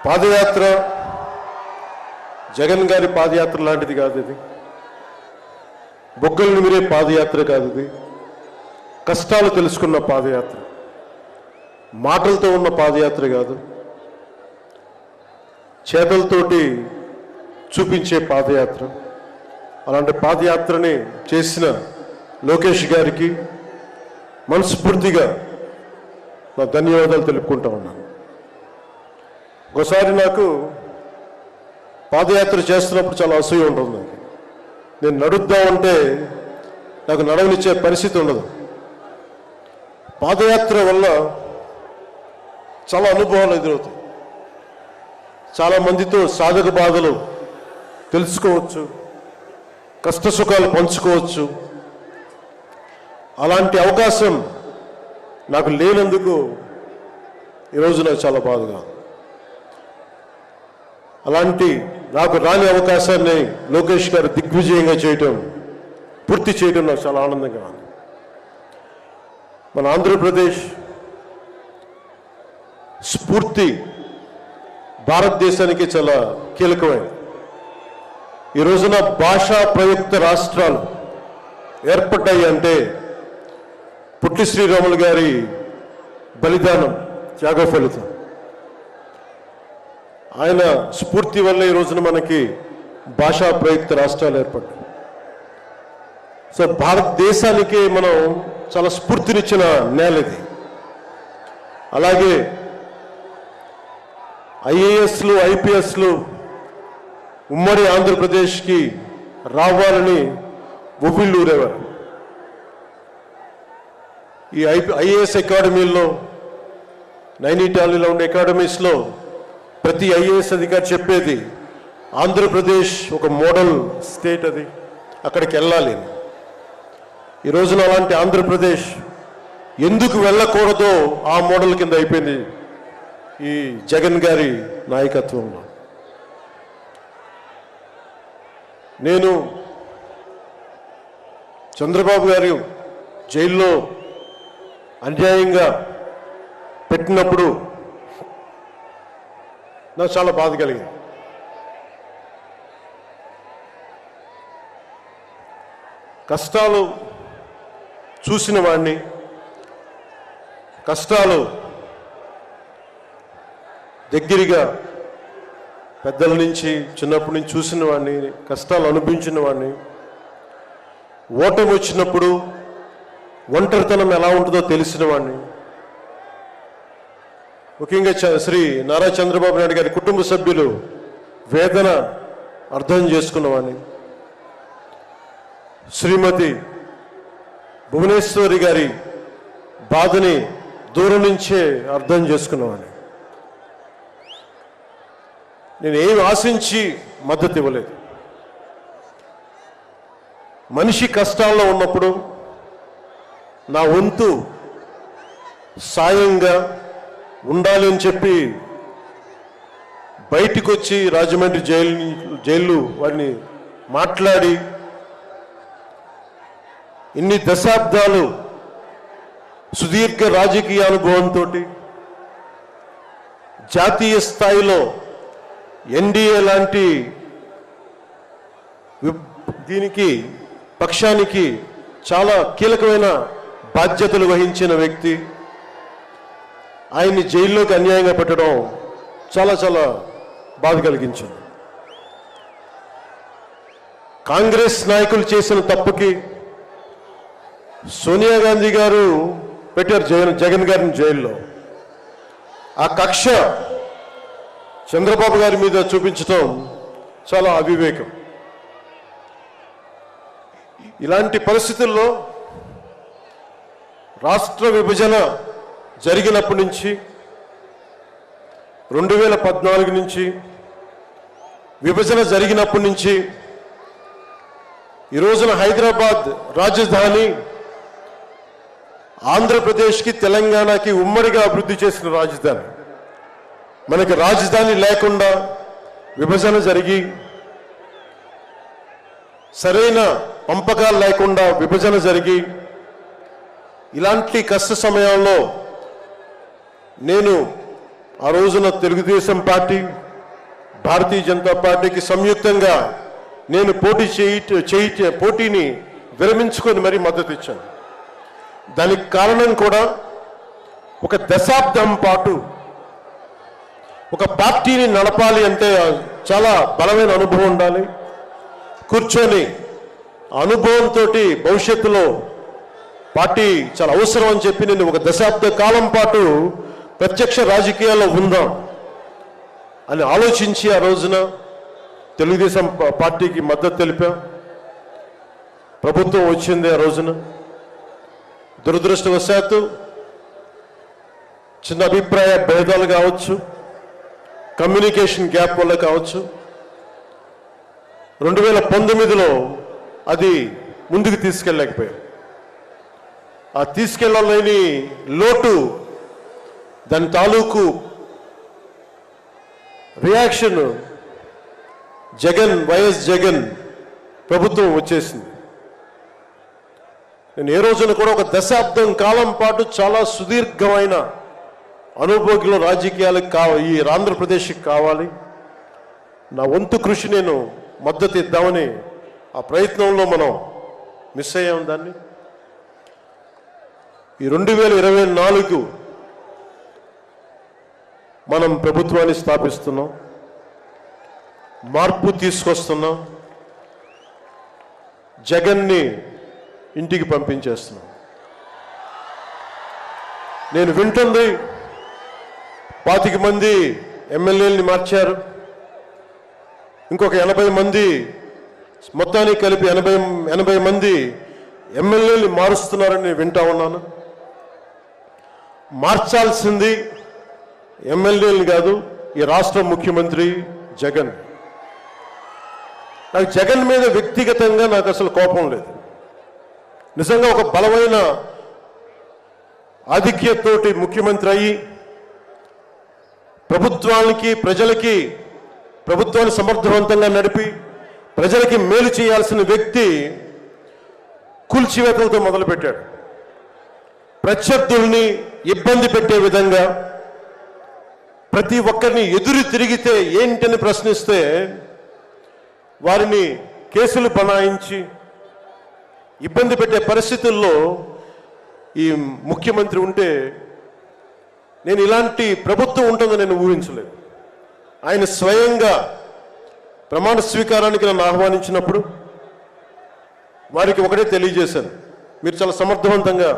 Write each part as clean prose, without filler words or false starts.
పాదయాత్ర జగన్ గారి పాదయాత్ర లాంటిది కాదు. ఇది బొగ్గలు నిమిరే పాదయాత్ర కాదు. ఇది కష్టాలు తెలుసుకున్న పాదయాత్ర, మాటలతో ఉన్న పాదయాత్ర కాదు, చేతలతోటి చూపించే పాదయాత్ర. అలాంటి పాదయాత్రని చేసిన లోకేష్ గారికి మనస్ఫూర్తిగా నా ధన్యవాదాలు తెలుపుకుంటా ఉన్నాను. ఒకసారి నాకు పాదయాత్ర చేస్తున్నప్పుడు చాలా అసూయ ఉంటుంది. నేను నడుద్దామంటే నాకు నడవనిచ్చే పరిస్థితి ఉండదు. పాదయాత్ర వల్ల చాలా అనుభవాలు ఎదురవుతాయి. చాలామందితో సాధక బాధలు తెలుసుకోవచ్చు, కష్ట సుఖాలు పంచుకోవచ్చు. అలాంటి అవకాశం నాకు లేనందుకు ఈరోజు నాకు చాలా బాధగా. అలాంటి నాకు రాని అవకాశాన్ని లోకేష్ గారు దిగ్విజయంగా చేయటం, పూర్తి చేయడం నాకు చాలా ఆనందంగా ఉంది. మన ఆంధ్రప్రదేశ్ స్ఫూర్తి భారతదేశానికి చాలా కీలకమైనది. ఈ రోజున భాషా ప్రయుక్త రాష్ట్రాలు ఏర్పడ్డాయి అంటే పుట్టి శ్రీరాములు గారి బలిదానం, త్యాగ ఫలితం. ఆయన స్ఫూర్తి వల్ల ఈ రోజున మనకి భాషా ప్రయుక్త రాష్ట్రాలు ఏర్పడ్డాయి. సో భారతదేశానికి మనం చాలా స్ఫూర్తినిచ్చిన నేల ఇది. అలాగే ఐఏఎస్లు, ఐపీఎస్లు ఉమ్మడి ఆంధ్రప్రదేశ్కి రావాలని ఉవ్విళ్ళూరేవారు. ఈ ఐఏఎస్ అకాడమీల్లో, నైనిటాల్లో ఉండే అకాడమీస్లో ప్రతి ఐఏఎస్ అధికారి చెప్పేది ఆంధ్రప్రదేశ్ ఒక మోడల్ స్టేట్, అది అక్కడికి వెళ్ళాలి. ఈ రోజున అలాంటి ఆంధ్రప్రదేశ్ ఎందుకు వెళ్ళకూడదో ఆ మోడల్ కింద అయిపోయింది ఈ జగన్ గారి నాయకత్వంలో. నేను చంద్రబాబు గారు జైల్లో అన్యాయంగా పెట్టినప్పుడు నాకు చాలా బాధ కలిగింది. కష్టాలు చూసిన వాడిని, కష్టాలు దగ్గరగా పెద్దల నుంచి చిన్నప్పటి నుంచి చూసిన వాడిని, కష్టాలు అనుభవించిన వాడిని, ఓటమి వచ్చినప్పుడు ఒంటరితనం ఎలా ఉంటుందో తెలిసిన వాడిని, ముఖ్యంగా శ్రీ నారా చంద్రబాబు నాయుడు గారి కుటుంబ సభ్యులు వేదన అర్థం చేసుకున్నవాడిని, శ్రీమతి భువనేశ్వరి గారి బాధని దూరం నుంచే అర్థం చేసుకున్నవాడిని. నేను ఏమి ఆశించి మద్దతు ఇవ్వలేదు. మనిషి కష్టాల్లో ఉన్నప్పుడు నా వంతు సాయంగా ఉండాలి అని చెప్పి బయటికి వచ్చి రాజమండ్రి జైలు వారిని మాట్లాడి ఇన్ని దశాబ్దాలు సుదీర్ఘ రాజకీయ అనుభవంతో జాతీయ స్థాయిలో ఎన్డీఏ లాంటి దీనికి పక్షానికి చాలా కీలకమైన బాధ్యతలు వహించిన వ్యక్తి ఆయన్ని జైల్లోకి అన్యాయంగా పెట్టడం చాలా చాలా బాధ కలిగించింది. కాంగ్రెస్ నాయకులు చేసిన తప్పుకి సోనియా గాంధీ గారు పెట్టారు జగన్ గారిని జైల్లో. ఆ కక్ష చంద్రబాబు గారి మీద చూపించడం చాలా అవివేకం. ఇలాంటి పరిస్థితుల్లో రాష్ట్ర విభజన జరిగినప్పటి నుంచి 2014 నుంచి విభజన జరిగినప్పటి నుంచి ఈ రోజున హైదరాబాద్ రాజధాని ఆంధ్రప్రదేశ్కి, తెలంగాణకి ఉమ్మడిగా అభివృద్ధి చేసిన రాజధాని. మనకి రాజధాని లేకుండా విభజన జరిగి, సరైన పంపకాలు లేకుండా విభజన జరిగి, ఇలాంటి కష్ట సమయాల్లో నేను ఆ రోజున తెలుగుదేశం పార్టీ, భారతీయ జనతా పార్టీకి సంయుక్తంగా నేను పోటీని విరమించుకొని మరీ మద్దతు ఇచ్చాను. దానికి కారణం కూడా ఒక దశాబ్దం పాటు ఒక పార్టీని నడపాలి అంటే చాలా బలమైన అనుభవం ఉండాలి. కూర్చొని అనుభవంతో భవిష్యత్తులో పార్టీ చాలా అవసరం అని చెప్పి నేను ఒక దశాబ్ద కాలం పాటు ప్రత్యక్ష రాజకీయాల్లో ఉందాం అని ఆలోచించి ఆ రోజున తెలుగుదేశం పార్టీకి మద్దతు తెలిపాం. ప్రభుత్వం వచ్చింది ఆ రోజున. దురదృష్టవశాత్తు చిన్న అభిప్రాయ భేదాలు కావచ్చు, కమ్యూనికేషన్ గ్యాప్ వల్ల కావచ్చు, 2019లో అది ముందుకు తీసుకెళ్ళలేకపోయాం. ఆ తీసుకెళ్ళలేని లోటు, దాని తాలూకు రియాక్షన్ వైఎస్ జగన్ ప్రభుత్వం వచ్చేసింది. నేను ఏ రోజున కూడా ఒక దశాబ్దం కాలం పాటు చాలా సుదీర్ఘమైన అనుభోగిలో రాజకీయాలకు ఈ ఆంధ్రప్రదేశ్కి కావాలి, నా వంతు కృషి నేను మద్దతు ఇద్దామని ఆ ప్రయత్నంలో మనం మిస్ అయ్యాం. దాన్ని ఈ 2024 మనం ప్రభుత్వాన్ని స్థాపిస్తున్నాం, మార్పు తీసుకొస్తున్నాం, జగన్ని ఇంటికి పంపించేస్తున్నాం. నేను వింటుంది 25 మంది ఎమ్మెల్యేలని మార్చారు, ఇంకొక 80 మంది, మొత్తానికి కలిపి 80 మంది ఎమ్మెల్యేలు మారుస్తున్నారని నేను వింటా ఉన్నాను. మార్చాల్సింది ఎమ్మెల్యేలు కాదు, ఈ రాష్ట్ర ముఖ్యమంత్రి జగన్. నాకు జగన్ మీద వ్యక్తిగతంగా నాకు అసలు కోపం లేదు. నిజంగా ఒక బలమైన ఆధిక్యతతోటి ముఖ్యమంత్రి అయ్యి ప్రభుత్వాన్ని సమర్థవంతంగా నడిపి ప్రజలకి మేలు చేయాల్సిన వ్యక్తి కూల్చివేతలతో మొదలుపెట్టాడు. ప్రత్యర్థుల్ని ఇబ్బంది పెట్టే విధంగా, ప్రతి ఒక్కరిని ఎదురు తిరిగితే ఏంటని ప్రశ్నిస్తే వారిని కేసులు బనాయించి ఇబ్బంది పెట్టే పరిస్థితుల్లో ఈ ముఖ్యమంత్రి ఉంటే నేను ఇలాంటి ప్రభుత్వం ఉంటుందని నేను ఊహించలేదు. ఆయన స్వయంగా ప్రమాణ స్వీకారానికి నన్ను ఆహ్వానించినప్పుడు వారికి ఒకటే తెలియజేశాను, మీరు చాలా సమర్థవంతంగా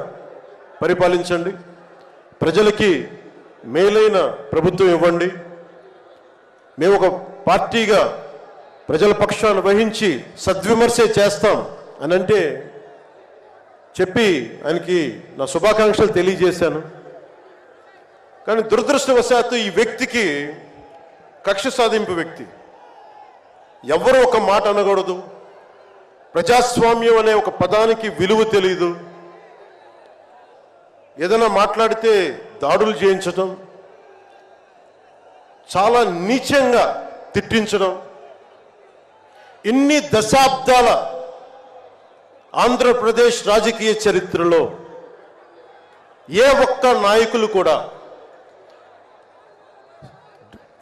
పరిపాలించండి, ప్రజలకి మేలైన ప్రభుత్వం ఇవ్వండి, మేము ఒక పార్టీగా ప్రజల పక్షాన్ని వహించి సద్విమర్శ చేస్తాం అని అంటే చెప్పి ఆయనకి నా శుభాకాంక్షలు తెలియజేశాను. కానీ దురదృష్టవశాత్తు ఈ వ్యక్తికి కక్ష సాధింపు వ్యక్తి, ఎవరు ఒక మాట అనకూడదు, ప్రజాస్వామ్యం అనే ఒక పదానికి విలువ తెలియదు, ఏదైనా మాట్లాడితే దాడులు చేయించడం, చాలా నీచంగా తిట్టించడం, ఇన్ని దశాబ్దాల ఆంధ్రప్రదేశ్ రాజకీయ చరిత్రలో ఏ ఒక్క నాయకులు కూడా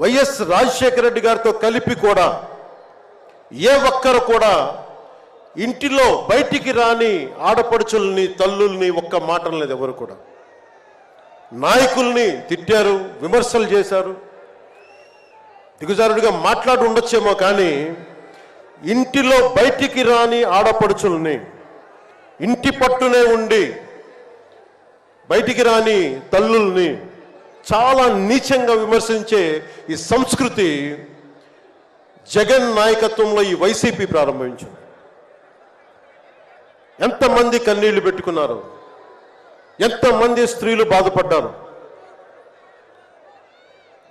వైఎస్ రాజశేఖర రెడ్డి గారితో కలిపి కూడా ఏ ఒక్కరు కూడా ఇంటిలో బయటికి రాని ఆడపడుచుల్ని, తల్లుల్ని ఒక్క మాట లేదు. ఎవరు కూడా నాయకుల్ని తిట్టారు, విమర్శలు చేశారు, దిగుజారుడిగా మాట్లాడి ఉండొచ్చేమో, కానీ ఇంటిలో బయటికి రాని ఆడపడుచుల్ని, ఇంటి పట్టునే ఉండి బయటికి రాని తల్లుల్ని చాలా నీచంగా విమర్శించే ఈ సంస్కృతి జగన్ నాయకత్వంలో ఈ వైసీపీ ప్రారంభించింది. ఎంతమంది కన్నీళ్లు పెట్టుకున్నారు, ఎంతమంది స్త్రీలు బాధపడ్డారు.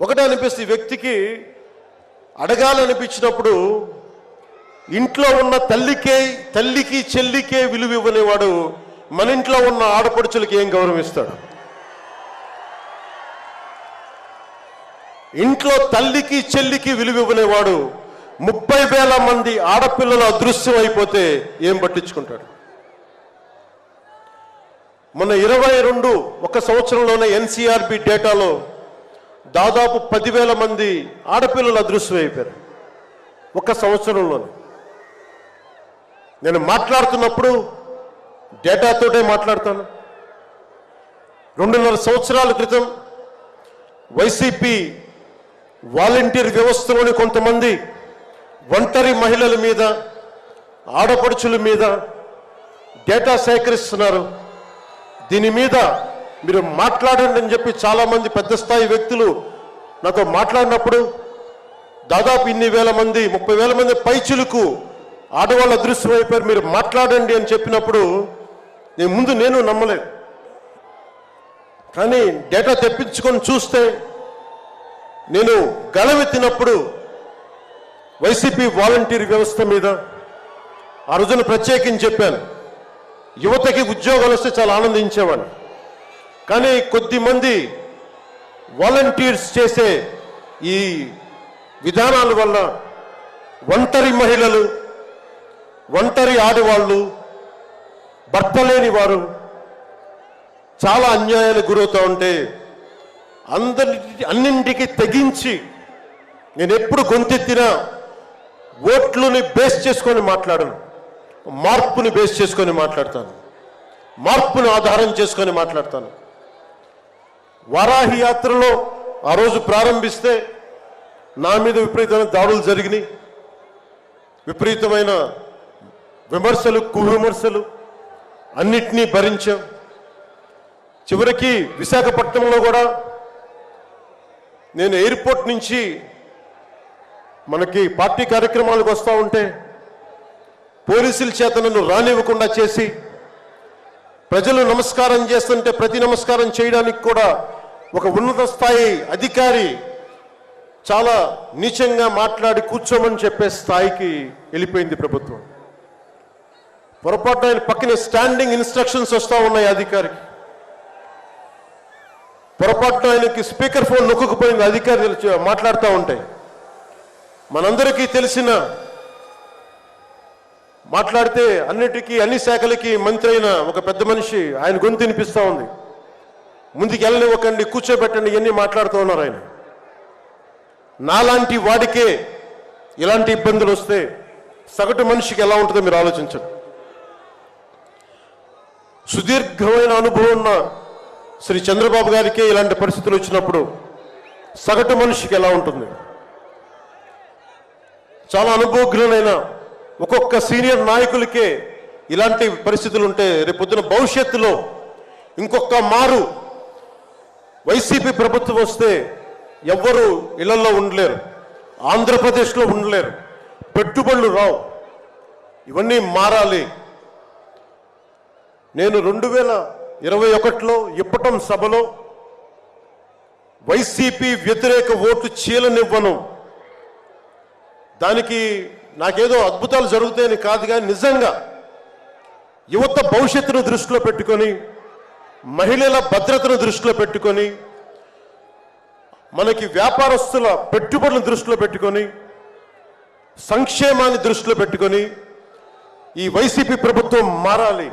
ఒకటే అనిపిస్తుంది, ఈ వ్యక్తికి అడగాలనిపించినప్పుడు ఇంట్లో ఉన్న తల్లికి చెల్లికే విలువ ఇవ్వనేవాడు మన ఇంట్లో ఉన్న ఆడపడుచులకి ఏం గౌరవం ఇస్తాడు? ఇంట్లో తల్లికి చెల్లికి విలువ ఇవ్వనేవాడు 30,000 మంది ఆడపిల్లలు అదృశ్యం అయిపోతే ఏం పట్టించుకుంటాడు? మొన్న 22 ఒక సంవత్సరంలోనే ఎన్సీఆర్బీ డేటాలో దాదాపు 10,000 మంది ఆడపిల్లలు అదృశ్యమైపోయారు ఒక్క సంవత్సరంలోనే. నేను మాట్లాడుతున్నప్పుడు డేటాతోటే మాట్లాడతాను. 2.5 సంవత్సరాల క్రితం వైసీపీ వాలంటీర్ వ్యవస్థలోని కొంతమంది ఒంటరి మహిళల మీద, ఆడపడుచుల మీద డేటా సేకరిస్తున్నారు. దీని మీద మీరు మాట్లాడండి అని చెప్పి చాలామంది పెద్ద స్థాయి వ్యక్తులు నాతో మాట్లాడినప్పుడు దాదాపు ఇన్ని వేల మంది, 30,000 మంది పైచులకు ఆడవాళ్ళు అదృశ్యమైపోయారు, మీరు మాట్లాడండి అని చెప్పినప్పుడు నేను నమ్మలేదు. కానీ డేటా తెప్పించుకొని చూస్తే నేను గళమెత్తినప్పుడు వైసీపీ వాలంటీర్ వ్యవస్థ మీద ఆ రోజున ప్రత్యేకించి చెప్పాను. యువతకి ఉద్యోగాలు వస్తే చాలా ఆనందించేవాడిని. కానీ కొద్దిమంది వాలంటీర్స్ చేసే ఈ విధానాల వల్ల ఒంటరి మహిళలు, ఒంటరి ఆడవాళ్ళు, భర్త లేని వారు చాలా అన్యాయాలకు గురవుతూ ఉంటే అన్నింటికి తెగించి నేను ఎప్పుడు గొంతెత్తినా ఓట్లుని బేస్ చేసుకొని మాట్లాడను, మార్పుని బేస్ చేసుకొని మాట్లాడతాను, మార్పుని ఆధారం చేసుకొని మాట్లాడతాను. వారాహి యాత్రలో ఆ రోజు ప్రారంభిస్తే నా మీద విపరీతమైన దాడులు జరిగినాయి, విపరీతమైన విమర్శలు, కువిమర్శలు అన్నిటినీ భరించాం. చివరికి విశాఖపట్నంలో కూడా నేను ఎయిర్పోర్ట్ నుంచి మనకి పార్టీ కార్యక్రమాలకు వస్తూ ఉంటే పోలీసుల చేత నన్ను రానివ్వకుండా చేసి, ప్రజలు నమస్కారం చేస్తుంటే ప్రతి నమస్కారం చేయడానికి కూడా ఒక ఉన్నత స్థాయి అధికారి చాలా నీచంగా మాట్లాడి కూర్చోమని చెప్పే స్థాయికి వెళ్ళిపోయింది ప్రభుత్వం. పొరపాటు ఆయన పక్కనే స్టాండింగ్ ఇన్స్ట్రక్షన్స్ వస్తూ ఉన్నాయి అధికారికి. పొరపాటున ఆయనకి స్పీకర్ ఫోన్ నొక్కుకుపోయింది అధికారి మాట్లాడుతూ ఉంటాయి. మనందరికీ తెలిసిన మాట్లాడితే అన్ని శాఖలకి మంత్రి అయిన ఒక పెద్ద మనిషి ఆయన గొంతు వినిపిస్తూ ఉంది. ముందుకు వెళ్ళనివ్వకండి, కూర్చోబెట్టండి, ఇవన్నీ మాట్లాడుతూ ఉన్నారు ఆయన. నాలాంటి వాడికే ఇలాంటి ఇబ్బందులు వస్తే సగటు మనిషికి ఎలా ఉంటుందో మీరు ఆలోచించండి. సుదీర్ఘమైన అనుభవం ఉన్న శ్రీ చంద్రబాబు గారికే ఇలాంటి పరిస్థితులు వచ్చినప్పుడు సగటు మనిషికి ఎలా ఉంటుంది? చాలా అనుభవజ్ఞులైన ఒక్కొక్క సీనియర్ నాయకులకే ఇలాంటి పరిస్థితులు ఉంటే రేపొద్దున భవిష్యత్తులో ఇంకొక మారు వైసీపీ ప్రభుత్వం వస్తే ఎవ్వరూ ఇళ్లలో ఉండలేరు, ఆంధ్రప్రదేశ్లో ఉండలేరు, పెట్టుబడులు రావు. ఇవన్నీ మారాలి. నేను 2021లో ఇప్పటం సభలో వైసీపీ వ్యతిరేక ఓటు చీలనివ్వను. దానికి నాకేదో అద్భుతాలు జరుగుతాయని కాదు, కానీ నిజంగా యువత భవిష్యత్తును దృష్టిలో పెట్టుకొని, మహిళల భద్రతను దృష్టిలో పెట్టుకొని, మనకి వ్యాపారస్తుల పెట్టుబడులను దృష్టిలో పెట్టుకొని, సంక్షేమాన్ని దృష్టిలో పెట్టుకొని ఈ వైసీపీ ప్రభుత్వం మారాలి.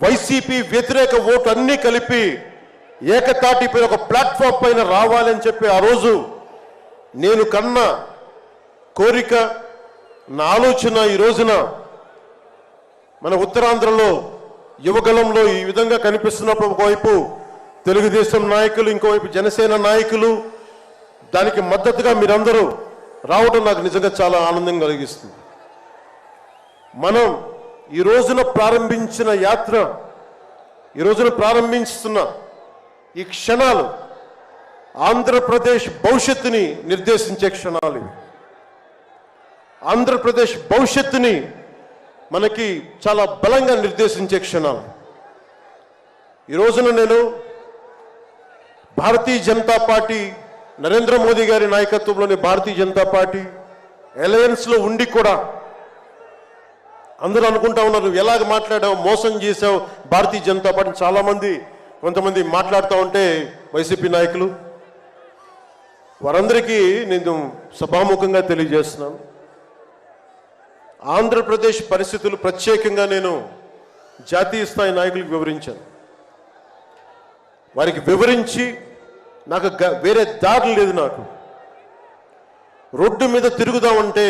వైసీపీ వ్యతిరేక ఓటు అన్నీ కలిపి ఏకతాటిపై ఒక ప్లాట్ఫామ్ పైన రావాలని చెప్పి ఆ రోజు నేను కన్నా కోరిక, నా ఆలోచన ఈ రోజున మన ఉత్తరాంధ్రలో యువగలంలో ఈ విధంగా కనిపిస్తున్నప్పుడు ఒకవైపు తెలుగుదేశం నాయకులు, ఇంకోవైపు జనసేన నాయకులు, దానికి మద్దతుగా మీరందరూ రావడం నాకు నిజంగా చాలా ఆనందం కలిగిస్తుంది. మనం ఈ రోజున ప్రారంభించిన యాత్ర, ఈ రోజున ప్రారంభిస్తున్న ఈ క్షణాలు ఆంధ్రప్రదేశ్ భవిష్యత్తుని నిర్దేశించే క్షణాలు ఇవి. ఆంధ్రప్రదేశ్ భవిష్యత్తుని మనకి చాలా బలంగా నిర్దేశించే క్షణాలు. ఈ రోజున నేను భారతీయ జనతా పార్టీ, నరేంద్ర మోదీ గారి నాయకత్వంలోని భారతీయ జనతా పార్టీ అలయన్స్లో ఉండి కూడా అందరూ అనుకుంటా ఉన్నారు, నువ్వు ఎలాగ మాట్లాడావు, మోసం చేసావు భారతీయ జనతా పార్టీ. చాలామంది కొంతమంది మాట్లాడుతూ ఉంటే వైసీపీ నాయకులు, వారందరికీ నేను సభాముఖంగా తెలియజేస్తున్నాను, ఆంధ్రప్రదేశ్ పరిస్థితులు ప్రత్యేకంగా నేను జాతీయ స్థాయి నాయకులకు వివరించాను. వారికి వివరించి నాకు వేరే దారి లేదు. నాకు రోడ్డు మీద తిరుగుదామంటే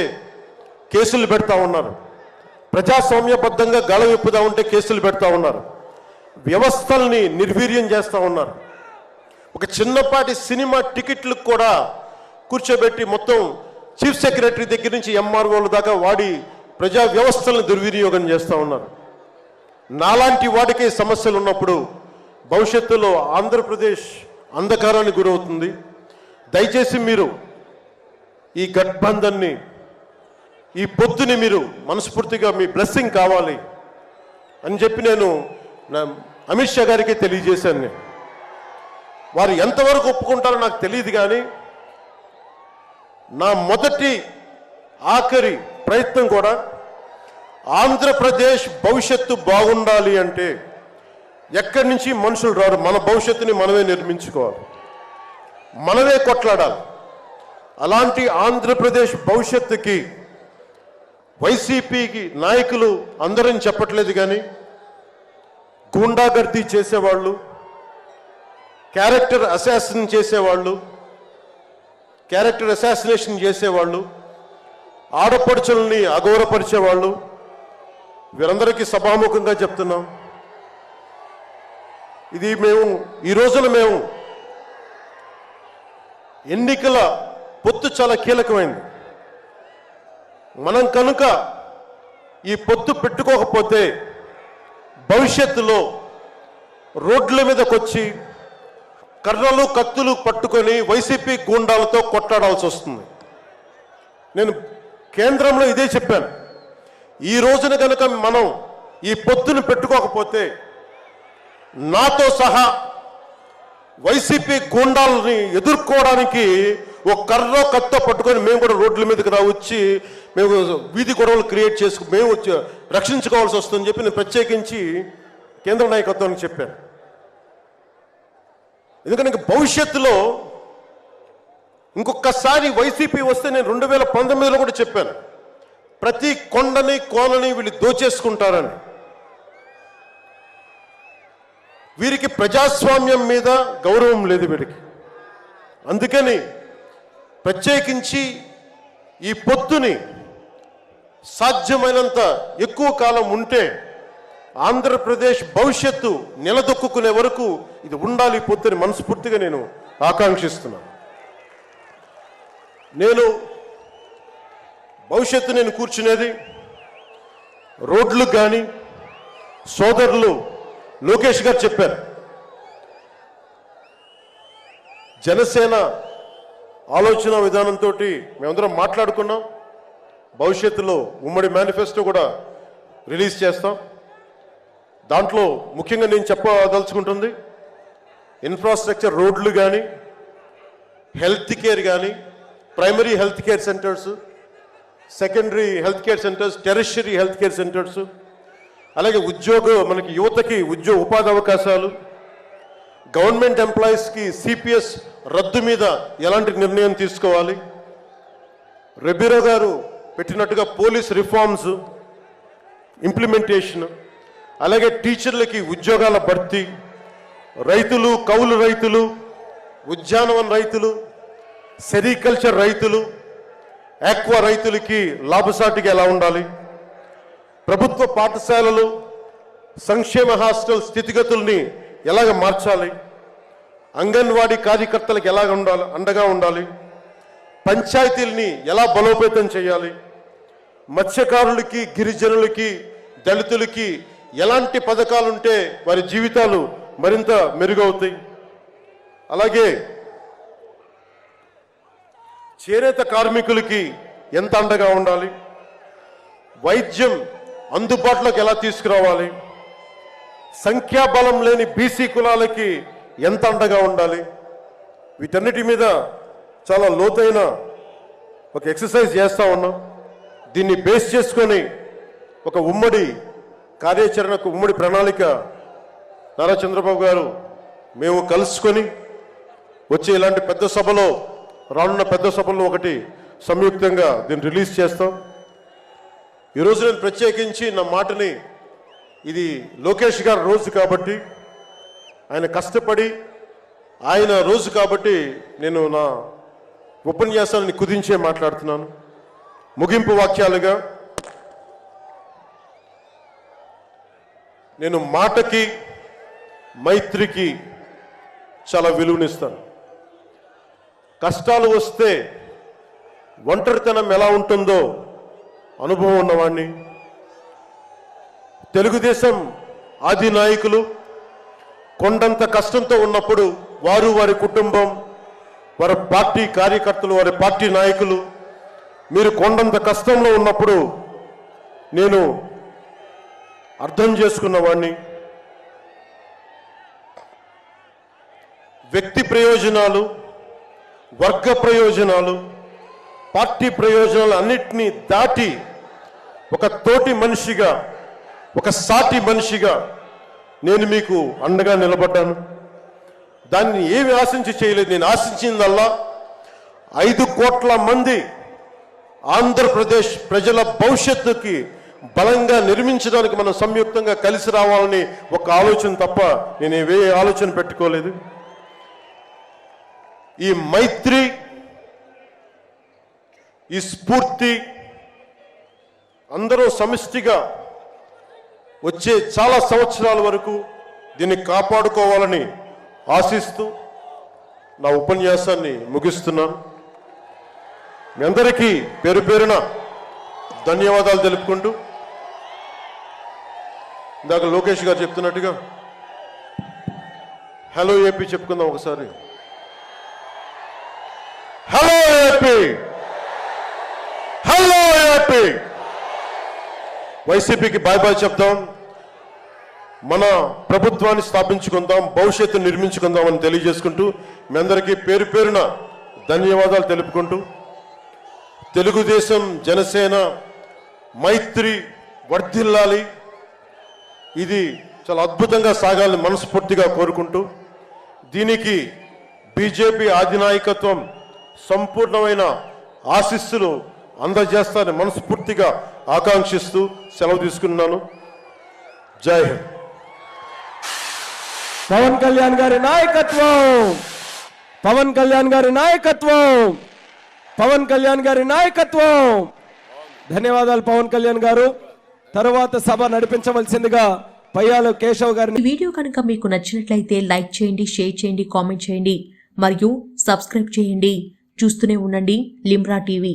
కేసులు పెడతా ఉన్నారు, ప్రజాస్వామ్యబద్ధంగా గళం విప్పుదామంటే కేసులు పెడతా ఉన్నారు, వ్యవస్థల్ని నిర్వీర్యం చేస్తూ ఉన్నారు. ఒక చిన్నపాటి సినిమా టికెట్లకు కూడా కూర్చోబెట్టి మొత్తం చీఫ్ సెక్రటరీ దగ్గర నుంచి ఎంఆర్ఓల దాకా వాడి ప్రజా వ్యవస్థలను దుర్వినియోగం చేస్తూ ఉన్నారు. నాలాంటి వాడికి సమస్యలు ఉన్నప్పుడు భవిష్యత్తులో ఆంధ్రప్రదేశ్ అంధకారానికి గురవుతుంది. దయచేసి మీరు ఈ గఠబంధన్ని, ఈ పొత్తుని మీరు మనస్ఫూర్తిగా మీ బ్లెస్సింగ్ కావాలి అని చెప్పి నేను అమిత్ షా గారికి తెలియజేశాను. నేను వారు ఎంతవరకు ఒప్పుకుంటారో నాకు తెలియదు, కానీ నా మొదటి ఆఖరి ప్రయత్నం కూడా ఆంధ్రప్రదేశ్ భవిష్యత్తు బాగుండాలి అంటే ఎక్కడి నుంచి మనుషులు రారు, మన భవిష్యత్తుని మనమే నిర్మించుకోవాలి, మనమే కొట్లాడాలి. అలాంటి ఆంధ్రప్రదేశ్ భవిష్యత్తుకి వైసీపీకి నాయకులు అందరని చెప్పట్లేదు, కానీ గూండాగర్దీ చేసేవాళ్ళు, క్యారెక్టర్ అసాసినేషన్ చేసేవాళ్ళు, ఆడపడుచుల్ని అగౌరవపరిచేవాళ్ళు, వీరందరికీ సభాముఖంగా చెప్తున్నాం. ఇది ఈ రోజున మేము ఎన్నికల పొత్తు చాలా కీలకమైంది. మనం కనుక ఈ పొత్తు పెట్టుకోకపోతే భవిష్యత్తులో రోడ్ల మీదకి వచ్చి కర్రలు కత్తులు పట్టుకొని వైసీపీ గూండాలతో కొట్లాడాల్సి వస్తుంది. నేను కేంద్రంలో ఇదే చెప్పాను. ఈ రోజున కనుక మనం ఈ పొత్తును పెట్టుకోకపోతే నాతో సహా వైసీపీ గూండాలని ఎదుర్కోవడానికి ఒక కర్ర కత్తో పట్టుకొని మేము కూడా రోడ్ల మీదకి వచ్చి మేము వీధి గొడవలు క్రియేట్ చేసుకు మేము రక్షించుకోవాల్సి వస్తుందని చెప్పి నేను ప్రత్యేకించి కేంద్ర నాయకత్వానికి చెప్పాను. ఎందుకంటే భవిష్యత్తులో ఇంకొకసారి వైసీపీ వస్తే నేను 2019లో కూడా చెప్పాను, ప్రతి కొండని కోనని వీళ్ళు దోచేసుకుంటారని. వీరికి ప్రజాస్వామ్యం మీద గౌరవం లేదు వీరికి. అందుకని ప్రత్యేకించి ఈ పొత్తుని సాధ్యమైనంత ఎక్కువ కాలం ఉంటే ఆంధ్రప్రదేశ్ భవిష్యత్తు నిలదొక్కునే వరకు ఇది ఉండాలి పొత్తుని మనస్ఫూర్తిగా నేను ఆకాంక్షిస్తున్నాను. నేను భవిష్యత్తు నేను కూర్చునేది రోడ్లు కానీ సోదరులు లోకేష్ గారు చెప్పారు, జనసేన ఆలోచన విధానంతో మేమందరం మాట్లాడుకున్నాం. భవిష్యత్తులో ఉమ్మడి మేనిఫెస్టో కూడా రిలీజ్ చేస్తాం. దాంట్లో ముఖ్యంగా నేను చెప్పదలుచుకుంటుంది ఇన్ఫ్రాస్ట్రక్చర్, రోడ్లు కానీ, హెల్త్ కేర్ కానీ, primary health care centres, secondary health care centres, tertiary health care centres, అలాగే మనకి యువతకి ఉపాధి అవకాశాలు, గవర్నమెంట్ ఎంప్లాయీస్కి సిపిఎస్ రద్దు మీద ఎలాంటి నిర్ణయం తీసుకోవాలి, రెబీరో గారు పెట్టినట్టుగా పోలీస్ రిఫార్మ్స్ ఇంప్లిమెంటేషన్, అలాగే టీచర్లకి ఉద్యోగాల భర్తీ, రైతులు, కౌలు రైతులు, ఉద్యానవన రైతులు, సెరికల్చర్ రైతులు, ఆక్వా రైతులకి లాభసాటిగా ఎలా ఉండాలి, ప్రభుత్వ పాఠశాలలు, సంక్షేమ హాస్టల్ స్థితిగతుల్ని ఎలాగ మార్చాలి, అంగన్వాడీ కార్యకర్తలకు ఎలాగ అండగా ఉండాలి, పంచాయతీల్ని ఎలా బలోపేతం చేయాలి, మత్స్యకారులకి, గిరిజనులకి, దళితులకి ఎలాంటి పథకాలుంటే వారి జీవితాలు మరింత మెరుగవుతాయి, అలాగే చేనేత కార్మికులకి ఎంత అండగా ఉండాలి, వైద్యం అందుబాటులోకి ఎలా తీసుకురావాలి, సంఖ్యాబలం లేని బీసీ కులాలకి ఎంత అండగా ఉండాలి, వీటన్నిటి మీద చాలా లోతైన ఒక ఎక్సర్సైజ్ చేస్తూ ఉన్నాం. దీన్ని బేస్ చేసుకొని ఒక ఉమ్మడి కార్యాచరణకు, ఉమ్మడి ప్రణాళిక నారా చంద్రబాబు గారు మేము కలుసుకొని వచ్చే ఇలాంటి పెద్ద సభలో, రానున్న పెద్ద సభల్లో ఒకటి సంయుక్తంగా దీన్ని రిలీజ్ చేస్తాం. ఈరోజు నేను ప్రత్యేకించి నా మాటని, ఇది లోకేష్ గారి రోజు కాబట్టి ఆయన కష్టపడి ఆయన రోజు కాబట్టి నేను నా ఉపన్యాసాన్ని కుదించే మాట్లాడుతున్నాను. ముగింపు వాక్యాలుగా నేను మాటకి మైత్రికి చాలా విలువనిస్తాను. కష్టాలు వస్తే ఒంటరితనం ఎలా ఉంటుందో అనుభవం ఉన్నవాడిని. తెలుగుదేశం ఆది నాయకులు కొండంత కష్టంతో ఉన్నప్పుడు వారు, వారి కుటుంబం, వారి పార్టీ కార్యకర్తలు, వారి పార్టీ నాయకులు మీరు కొండంత కష్టంలో ఉన్నప్పుడు నేను అర్థం చేసుకున్నవాడిని. వ్యక్తి ప్రయోజనాలు, వర్గ ప్రయోజనాలు, పార్టీ ప్రయోజనాలు అన్నిటినీ దాటి ఒక తోటి మనిషిగా, ఒక సాటి మనిషిగా నేను మీకు అండగా నిలబడ్డాను. దాన్ని ఏమి ఆశించి చేయలేదు. నేను ఆశించిందల్లా 5 కోట్ల మంది ఆంధ్రప్రదేశ్ ప్రజల భవిష్యత్తుకి బలంగా నిర్మించడానికి మనం సంయుక్తంగా కలిసి రావాలని ఒక ఆలోచన తప్ప నేను ఏ ఆలోచన పెట్టుకోలేదు. ఈ మైత్రి, ఈ స్ఫూర్తి అందరూ సమిష్టిగా వచ్చే చాలా సంవత్సరాల వరకు దీన్ని కాపాడుకోవాలని ఆశిస్తూ నా ఉపన్యాసాన్ని ముగిస్తున్నాను. మీ అందరికీ పేరు పేరున ధన్యవాదాలు తెలుపుకుంటూ, ఇందాక లోకేష్ గారు చెప్తున్నట్టుగా హలో ఏపీ చెప్పుకుందాం ఒకసారి. Hello AP, hello AP. వైసీపీకి బాయ్ బాయ్ చెప్దాం. మన ప్రభుత్వాన్ని స్థాపించుకుందాం, భవిష్యత్తు నిర్మించుకుందాం అని తెలియజేసుకుంటూ మీ అందరికీ పేరు పేరున ధన్యవాదాలు తెలుపుకుంటూ, తెలుగుదేశం జనసేన మైత్రి వర్ధిల్లాలి, ఇది చాలా అద్భుతంగా సాగాలని మనస్ఫూర్తిగా కోరుకుంటూ, దీనికి బీజేపీ అధినాయకత్వం సంపూర్ణమైన ఆశీస్సులు అందజేస్తారని మనస్ఫూర్తిగా ఆకాంక్షిస్తూ సెలవు తీసుకున్నాను. జై హింద్. పవన్ కళ్యాణ్ గారి నాయకత్వం, పవన్ కళ్యాణ్ గారి నాయకత్వం, పవన్ కళ్యాణ్ గారి నాయకత్వం. ధన్యవాదాలు పవన్ కళ్యాణ్ గారు. తరువాత సభ నడిపించవలసిందిగా పయ్యాల కేశవ్ గారిని. ఈ వీడియో కనుక మీకు నచ్చినట్లయితే లైక్ చేయండి, షేర్ చేయండి, కామెంట్ చేయండి మరియు సబ్స్క్రైబ్ చేయండి. చూస్తూనే ఉండండి లిమ్రా టీవీ.